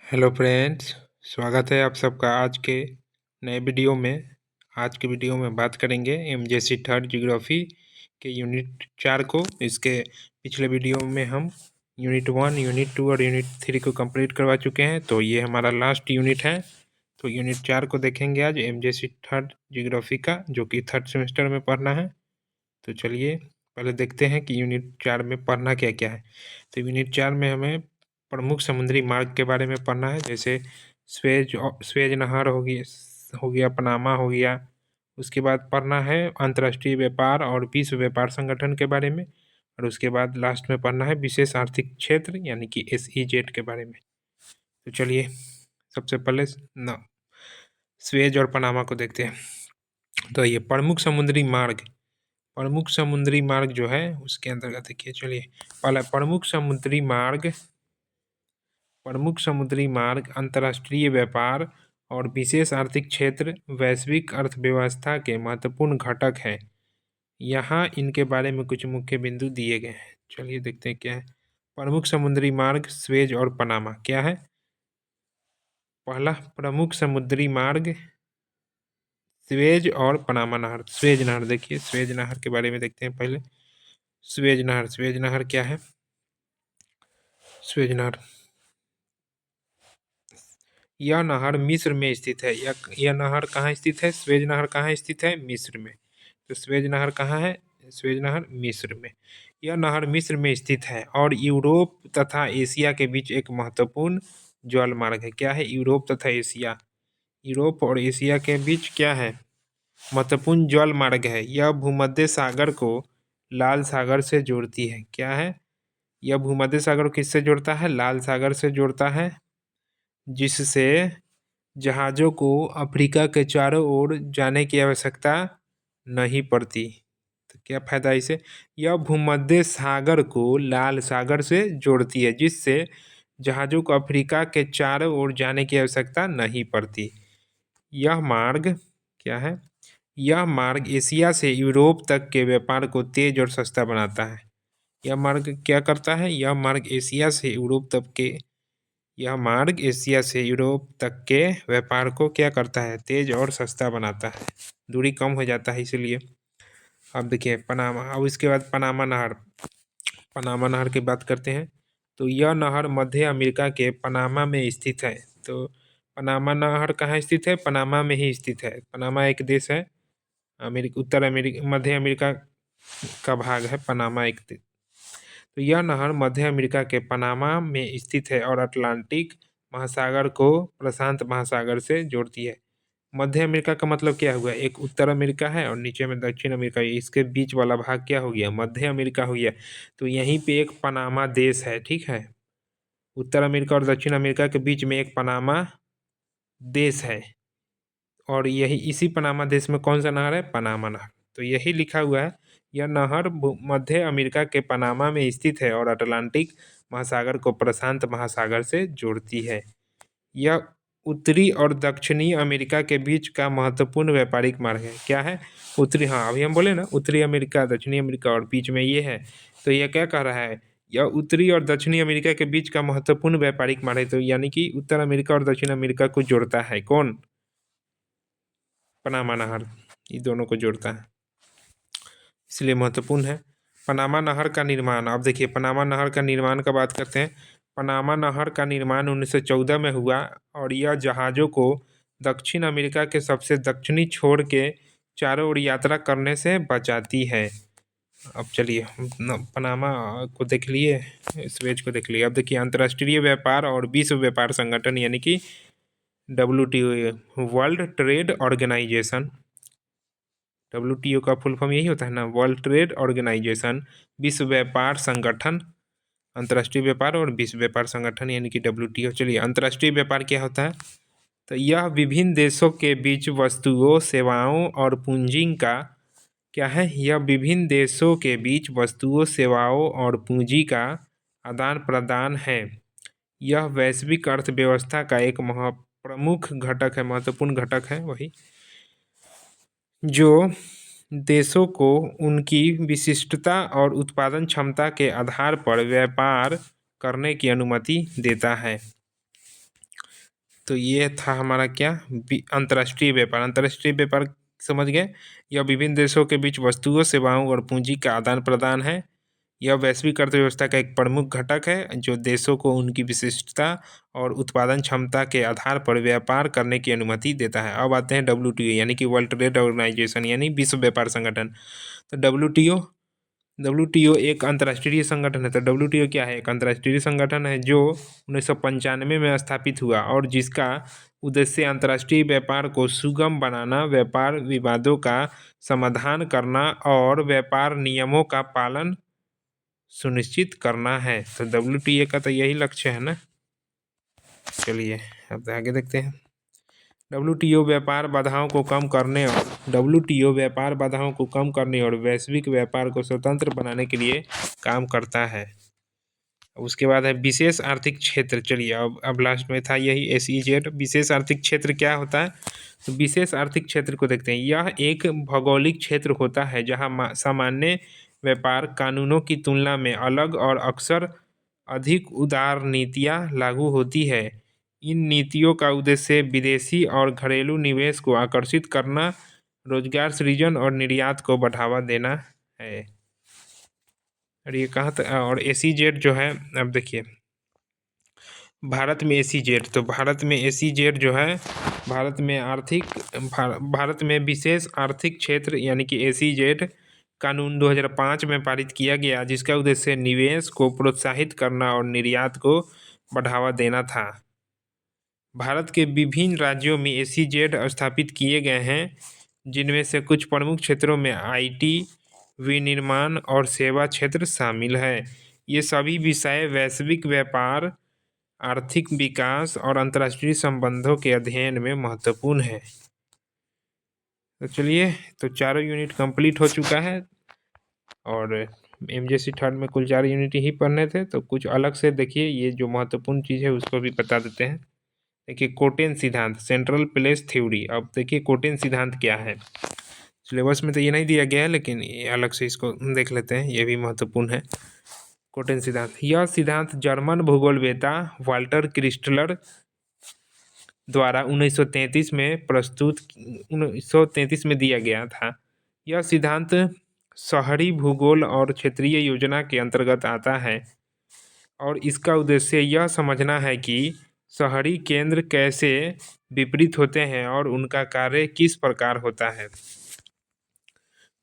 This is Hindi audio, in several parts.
हेलो फ्रेंड्स, स्वागत है आप सबका आज के नए वीडियो में। आज के वीडियो में बात करेंगे एमजेसी थर्ड जियोग्राफी के यूनिट 4 को। इसके पिछले वीडियो में हम यूनिट 1, यूनिट 2 और यूनिट 3 को कंप्लीट करवा चुके हैं, तो ये हमारा लास्ट यूनिट है। तो यूनिट 4 को देखेंगे आज एमजेसी थर्ड जियोग्राफी का, जो कि थर्ड सेमेस्टर में पढ़ना है। तो चलिए पहले देखते हैं कि यूनिट 4 में पढ़ना क्या क्या है। तो यूनिट 4 में हमें प्रमुख समुद्री मार्ग के बारे में पढ़ना है, जैसे स्वेज नहर हो गया, पनामा हो गया। उसके बाद पढ़ना है अंतर्राष्ट्रीय व्यापार और विश्व व्यापार संगठन के बारे में, और उसके बाद लास्ट में पढ़ना है विशेष आर्थिक क्षेत्र यानी कि SEZ के बारे में। तो चलिए सबसे पहले न स्वेज और पनामा को देखते हैं। तो ये प्रमुख समुद्री मार्ग जो है उसके अंतर्गत देखिए। चलिए पहला प्रमुख समुद्री मार्ग अंतर्राष्ट्रीय व्यापार और विशेष आर्थिक क्षेत्र वैश्विक अर्थव्यवस्था के महत्वपूर्ण घटक हैं। यहाँ इनके बारे में कुछ मुख्य बिंदु दिए गए हैं। चलिए देखते हैं क्या है प्रमुख समुद्री मार्ग स्वेज और पनामा। क्या है पहला प्रमुख समुद्री मार्ग स्वेज और पनामा नहर। स्वेज नहर देखिए, स्वेज नहर के बारे में देखते हैं पहले। स्वेज नहर क्या है? स्वेज नहर, यह नहर मिस्र में स्थित है। यह नहर कहाँ स्थित है? स्वेज नहर कहाँ स्थित है? मिस्र में। तो स्वेज नहर कहाँ है? स्वेज नहर मिस्र में। यह नहर मिस्र में स्थित है और यूरोप तथा एशिया के बीच एक महत्वपूर्ण जल मार्ग है। क्या है? यूरोप तथा एशिया, यूरोप और एशिया के बीच क्या है? महत्वपूर्ण जल मार्ग है। यह भूमध्य सागर को लाल सागर से जोड़ती है। क्या है? यह भूमध्य सागर को किससे जोड़ता है? लाल सागर से जोड़ता है, जिससे जहाज़ों को अफ्रीका के चारों ओर जाने की आवश्यकता नहीं पड़ती। तो क्या फायदा इसे? यह भूमध्य सागर को लाल सागर से जोड़ती है, जिससे जहाज़ों को अफ्रीका के चारों ओर जाने की आवश्यकता नहीं पड़ती। यह मार्ग क्या है? यह मार्ग एशिया से यूरोप तक के व्यापार को तेज और सस्ता बनाता है। यह मार्ग क्या करता है? यह मार्ग एशिया से यूरोप तक के व्यापार को क्या करता है? तेज और सस्ता बनाता है, दूरी कम हो जाता है इसलिए। अब देखिए पनामा। अब इसके बाद पनामा नहर की बात करते हैं। तो यह नहर मध्य अमेरिका के पनामा में स्थित है। तो पनामा नहर कहाँ स्थित है? पनामा में ही स्थित है। पनामा एक देश है, मध्य अमेरिका का भाग है पनामा एक देश। तो यह नहर मध्य अमेरिका के पनामा में स्थित है और अटलांटिक महासागर को प्रशांत महासागर से जोड़ती है। मध्य अमेरिका का मतलब क्या हुआ? एक उत्तर अमेरिका है और नीचे में दक्षिण अमेरिका है। इसके बीच वाला भाग क्या हो गया? मध्य अमेरिका हो गया। तो यहीं पे एक पनामा देश है, ठीक है। उत्तर अमेरिका और दक्षिण अमेरिका के बीच में एक पनामा देश है, और यही इसी पनामा देश में कौन सा नहर है? पनामा नहर। तो यही लिखा हुआ है, यह नहर मध्य अमेरिका के पनामा में स्थित है और अटलांटिक महासागर को प्रशांत महासागर से जोड़ती है। यह उत्तरी और दक्षिणी अमेरिका के बीच का महत्वपूर्ण व्यापारिक मार्ग है। क्या है? उत्तरी, हाँ अभी हम बोले ना, उत्तरी अमेरिका, दक्षिणी अमेरिका और बीच में ये है। तो यह क्या कह रहा है? यह उत्तरी और दक्षिणी अमेरिका के बीच का महत्वपूर्ण व्यापारिक मार्ग है। तो यानी कि उत्तर अमेरिका और दक्षिण अमेरिका को जोड़ता है कौन? पनामा नहर, ये दोनों को जोड़ता है, इसलिए महत्वपूर्ण है। पनामा नहर का निर्माण। अब देखिए पनामा नहर का निर्माण का बात करते हैं। पनामा नहर का निर्माण 1914 में हुआ और यह जहाज़ों को दक्षिण अमेरिका के सबसे दक्षिणी छोर के चारों ओर यात्रा करने से बचाती है। अब चलिए पनामा को देख लिए, स्वेज को देख लिए। अब देखिए अंतर्राष्ट्रीय व्यापार और विश्व व्यापार संगठन यानी कि WTO, world trade organisation. WTO का फुल फॉर्म यही होता है ना, वर्ल्ड ट्रेड ऑर्गेनाइजेशन, विश्व व्यापार संगठन। अंतर्राष्ट्रीय व्यापार और विश्व व्यापार संगठन यानी कि WTO। चलिए अंतर्राष्ट्रीय व्यापार क्या होता है? तो यह विभिन्न देशों के बीच वस्तुओं, सेवाओं और पूंजी का क्या है? यह विभिन्न देशों के बीच वस्तुओं, सेवाओं और पूंजी का आदान प्रदान है। यह वैश्विक अर्थव्यवस्था का एक प्रमुख घटक है, महत्वपूर्ण घटक है वही, जो देशों को उनकी विशिष्टता और उत्पादन क्षमता के आधार पर व्यापार करने की अनुमति देता है। तो ये था हमारा क्या, अंतर्राष्ट्रीय व्यापार। अंतर्राष्ट्रीय व्यापार समझ गए, यह विभिन्न देशों के बीच वस्तुओं, सेवाओं और पूंजी का आदान प्रदान है। यह वैश्विक अर्थव्यवस्था का एक प्रमुख घटक है जो देशों को उनकी विशिष्टता और उत्पादन क्षमता के आधार पर व्यापार करने की अनुमति देता है। अब आते हैं WTO यानी कि वर्ल्ड ट्रेड ऑर्गेनाइजेशन यानी विश्व व्यापार संगठन। तो WTO एक अंतर्राष्ट्रीय संगठन है। तो WTO क्या है? एक अंतर्राष्ट्रीय संगठन है जो 1995 में स्थापित हुआ और जिसका उद्देश्य अंतर्राष्ट्रीय व्यापार को सुगम बनाना, व्यापार विवादों का समाधान करना और व्यापार नियमों का पालन सुनिश्चित करना है। तो WTO का तो यही लक्ष्य है ना। चलिए अब आगे देखते हैं। WTO व्यापार बाधाओं को कम करने और वैश्विक व्यापार को स्वतंत्र बनाने के लिए काम करता है। उसके बाद है विशेष आर्थिक क्षेत्र। चलिए अब लास्ट में था यही SEZ। विशेष आर्थिक क्षेत्र क्या होता है? तो विशेष आर्थिक क्षेत्र को देखते हैं। यह एक भौगोलिक क्षेत्र होता है जहां सामान्य व्यापार कानूनों की तुलना में अलग और अक्सर अधिक उदार नीतियां लागू होती है। इन नीतियों का उद्देश्य विदेशी और घरेलू निवेश को आकर्षित करना, रोजगार सृजन और निर्यात को बढ़ावा देना है। और ये कहाँ तक, और SEZ जो है, अब देखिए भारत में SEZ, तो भारत में SEZ जो है भारत में विशेष आर्थिक क्षेत्र यानी कि SEZ कानून 2005 में पारित किया गया, जिसका उद्देश्य निवेश को प्रोत्साहित करना और निर्यात को बढ़ावा देना था। भारत के विभिन्न राज्यों में SEZ स्थापित किए गए हैं, जिनमें से कुछ प्रमुख क्षेत्रों में IT, विनिर्माण और सेवा क्षेत्र शामिल है। ये सभी विषय वैश्विक व्यापार, आर्थिक विकास और अंतर्राष्ट्रीय संबंधों के अध्ययन में महत्वपूर्ण है। तो चलिए, तो चारों यूनिट कंप्लीट हो चुका है और MJC थर्ड में कुल 4 यूनिट ही पढ़ने थे। तो कुछ अलग से देखिए, ये जो महत्वपूर्ण चीज़ है उसको भी बता देते हैं। देखिए कोटेन सिद्धांत, सेंट्रल प्लेस थ्योरी। अब देखिए कोटेन सिद्धांत क्या है। सिलेबस में तो ये नहीं दिया गया है, लेकिन ये अलग से इसको देख लेते हैं, ये भी महत्वपूर्ण है। कोटेन सिद्धांत, यह सिद्धांत जर्मन भूगोलवेत्ता वाल्टर क्रिस्टलर द्वारा 1933 में दिया गया था। यह सिद्धांत शहरी भूगोल और क्षेत्रीय योजना के अंतर्गत आता है और इसका उद्देश्य यह समझना है कि शहरी केंद्र कैसे विपरीत होते हैं और उनका कार्य किस प्रकार होता है।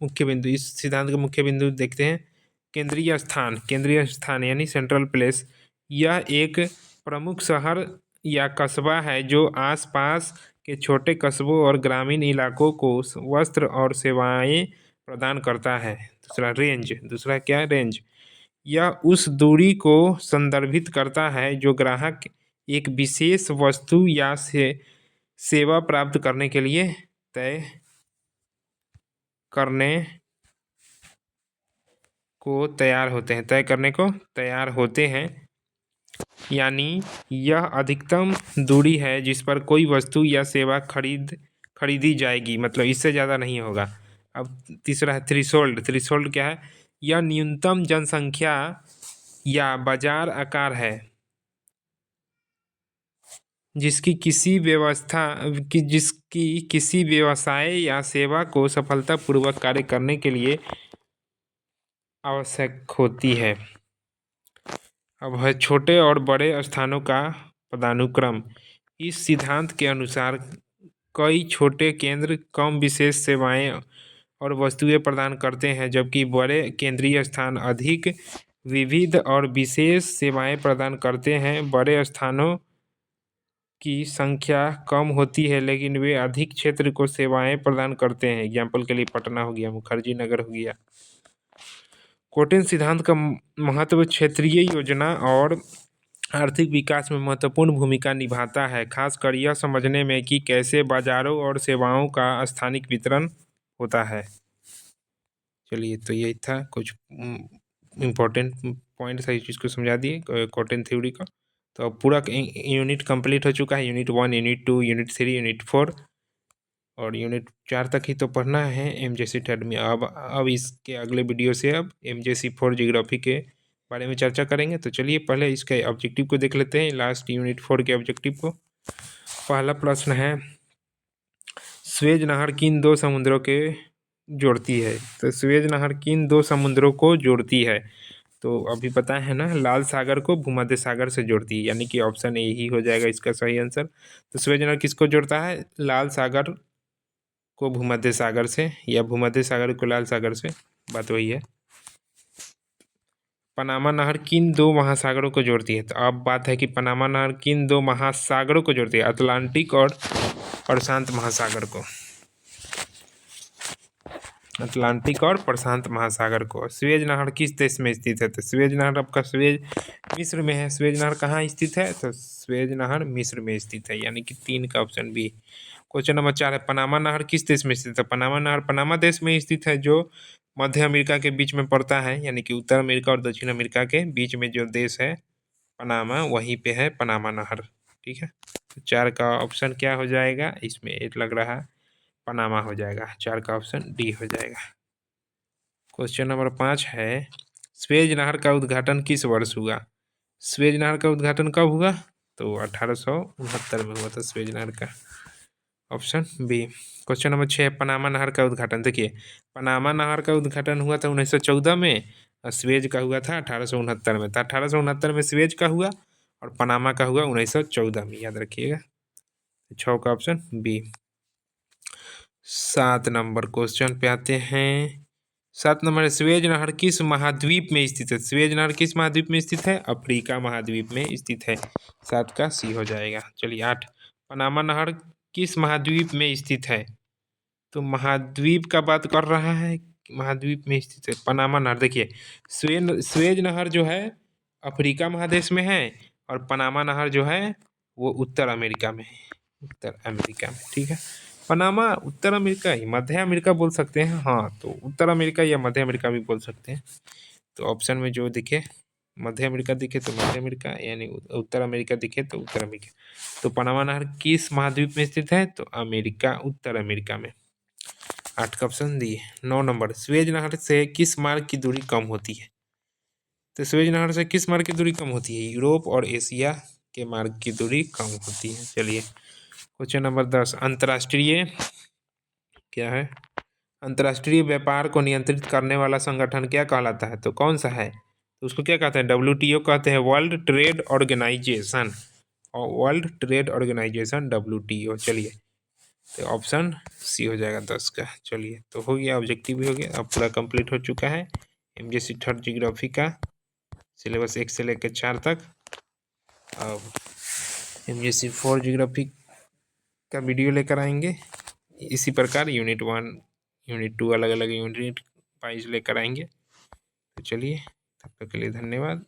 मुख्य बिंदु, इस सिद्धांत के मुख्य बिंदु देखते हैं। केंद्रीय स्थान यानी सेंट्रल प्लेस। यह एक प्रमुख शहर या कस्बा है जो आसपास के छोटे कस्बों और ग्रामीण इलाकों को वस्त्र और सेवाएं प्रदान करता है। दूसरा क्या है? रेंज। यह उस दूरी को संदर्भित करता है जो ग्राहक एक विशेष वस्तु या सेवा प्राप्त करने के लिए तय करने को तैयार होते हैं। यानी यह अधिकतम दूरी है जिस पर कोई वस्तु या सेवा खरीदी जाएगी, मतलब इससे ज़्यादा नहीं होगा। अब तीसरा है थ्रेशोल्ड क्या है? यह न्यूनतम जनसंख्या या बाजार आकार है जिसकी किसी व्यवसाय या सेवा को सफलतापूर्वक कार्य करने के लिए आवश्यक होती है। अब है छोटे और बड़े स्थानों का पदानुक्रम। इस सिद्धांत के अनुसार कई छोटे केंद्र कम विशेष सेवाएं और वस्तुएं प्रदान करते हैं, जबकि बड़े केंद्रीय स्थान अधिक विविध और विशेष सेवाएं प्रदान करते हैं। बड़े स्थानों की संख्या कम होती है लेकिन वे अधिक क्षेत्र को सेवाएं प्रदान करते हैं। एग्जाम्पल के लिए पटना हो गया, मुखर्जी नगर हो गया। कोटेन सिद्धांत का महत्व क्षेत्रीय योजना और आर्थिक विकास में महत्वपूर्ण भूमिका निभाता है, खासकर यह समझने में कि कैसे बाजारों और सेवाओं का स्थानिक वितरण होता है। चलिए, तो यही था कुछ इम्पोर्टेंट पॉइंट है, इस चीज़ को समझा दिए कोटेन थ्योरी का। तो अब पूरा यूनिट कंप्लीट हो चुका है। यूनिट 1, यूनिट 2, यूनिट 3, यूनिट 4 और यूनिट 4 तक ही तो पढ़ना है MJC थर्ड में। अब इसके अगले वीडियो से अब MJC 4 जियोग्राफी के बारे में चर्चा करेंगे। तो चलिए पहले इसके ऑब्जेक्टिव को देख लेते हैं, लास्ट यूनिट 4 के ऑब्जेक्टिव को। पहला प्रश्न है, स्वेज नहर किन दो समुद्रों के जोड़ती है? तो स्वेज नहर किन दो समुद्रों को जोड़ती है? तो अभी पता है ना, लाल सागर को भूमध्य सागर से जोड़ती है, यानी कि ऑप्शन ए ही हो जाएगा इसका सही आंसर। तो स्वेज नहर किसको जोड़ता है? लाल सागर को भूमध्य सागर से, या भूमध्य सागर को लाल सागर से, बात वही है। पनामा नहर किन दो महासागरों को जोड़ती है? तो अब बात है कि पनामा नहर किन दो महासागरों को जोड़ती है? अटलांटिक और प्रशांत महासागर को, अटलांटिक और प्रशांत महासागर को। स्वेज नहर किस देश में स्थित है? तो स्वेज नहर आपका स्वेज मिस्र में है। स्वेज नहर कहाँ स्थित है? तो स्वेज नहर मिस्र में स्थित है, यानी कि 3 का ऑप्शन बी। क्वेश्चन नंबर 4 है, पनामा नहर किस देश में स्थित है? पनामा नहर पनामा देश में स्थित है, जो मध्य अमेरिका के बीच में पड़ता है, यानी कि उत्तर अमेरिका और दक्षिण अमेरिका के बीच में जो देश है पनामा, वहीं पे है पनामा नहर। ठीक है, तो 4 का ऑप्शन क्या हो जाएगा? इसमें एक लग रहा है पनामा हो जाएगा, 4 का ऑप्शन डी हो जाएगा। क्वेश्चन नंबर 5 है, स्वेज नहर का उद्घाटन किस वर्ष हुआ? स्वेज नहर का उद्घाटन कब हुआ? तो 1869 में हुआ था स्वेज नहर का, option B. Question number 6, Panama नहर का उद्घाटन। देखिए, पनामा नहर का उद्घाटन हुआ था 1914 में, और स्वेज का हुआ था 1869 में। तो 1869 में स्वेज का हुआ और पनामा का हुआ 1914 में, याद रखिएगा। 6 का ऑप्शन बी। 7 नंबर क्वेश्चन पे आते हैं। 7 नंबर, स्वेज नहर किस महाद्वीप में स्थित है? स्वेज नहर किस महाद्वीप में स्थित है? अफ्रीका महाद्वीप में स्थित है, 7 का सी हो जाएगा। चलिए 8, पनामा नहर किस महाद्वीप में स्थित है? तो महाद्वीप का बात कर रहा है, महाद्वीप में स्थित है पनामा नहर। देखिए, स्वेज नहर जो है अफ्रीका महादेश में है, और पनामा नहर जो है वो उत्तर अमेरिका में है, उत्तर अमेरिका में। ठीक है, पनामा उत्तर अमेरिका ही, मध्य अमेरिका बोल सकते हैं, हाँ, तो उत्तर अमेरिका या मध्य अमेरिका भी बोल सकते हैं। तो ऑप्शन में जो दिखे, मध्य अमेरिका दिखे तो मध्य अमेरिका, यानी उत्तर अमेरिका दिखे तो उत्तर अमेरिका। तो पनामा नहर किस महाद्वीप में स्थित है? तो अमेरिका, उत्तर अमेरिका में। 8 का ऑप्शन दी। 9 नंबर, स्वेज नहर से किस मार्ग की दूरी कम होती है? तो स्वेज नहर से किस मार्ग की दूरी कम होती है? यूरोप और एशिया के मार्ग की दूरी कम होती है। चलिए क्वेश्चन नंबर 10, अंतर्राष्ट्रीय क्या है? अंतर्राष्ट्रीय व्यापार को नियंत्रित करने वाला संगठन क्या कहलाता है? तो कौन सा है? तो उसको क्या कहते हैं? WTO कहते हैं, वर्ल्ड ट्रेड ऑर्गेनाइजेशन, और वर्ल्ड ट्रेड ऑर्गेनाइजेशन WTO। चलिए, तो ऑप्शन सी हो जाएगा 10 का। चलिए, तो हो गया, ऑब्जेक्टिव भी हो गया, अब पूरा कंप्लीट हो चुका है MGC थर्ड जियोग्राफी का सिलेबस 1 से लेकर 4 तक। अब MGC 4 जियोग्राफी का वीडियो लेकर आएंगे, इसी प्रकार यूनिट 1 यूनिट 2 अलग अलग यूनिट वाइज लेकर आएंगे। तो चलिए, तब तक के लिए धन्यवाद।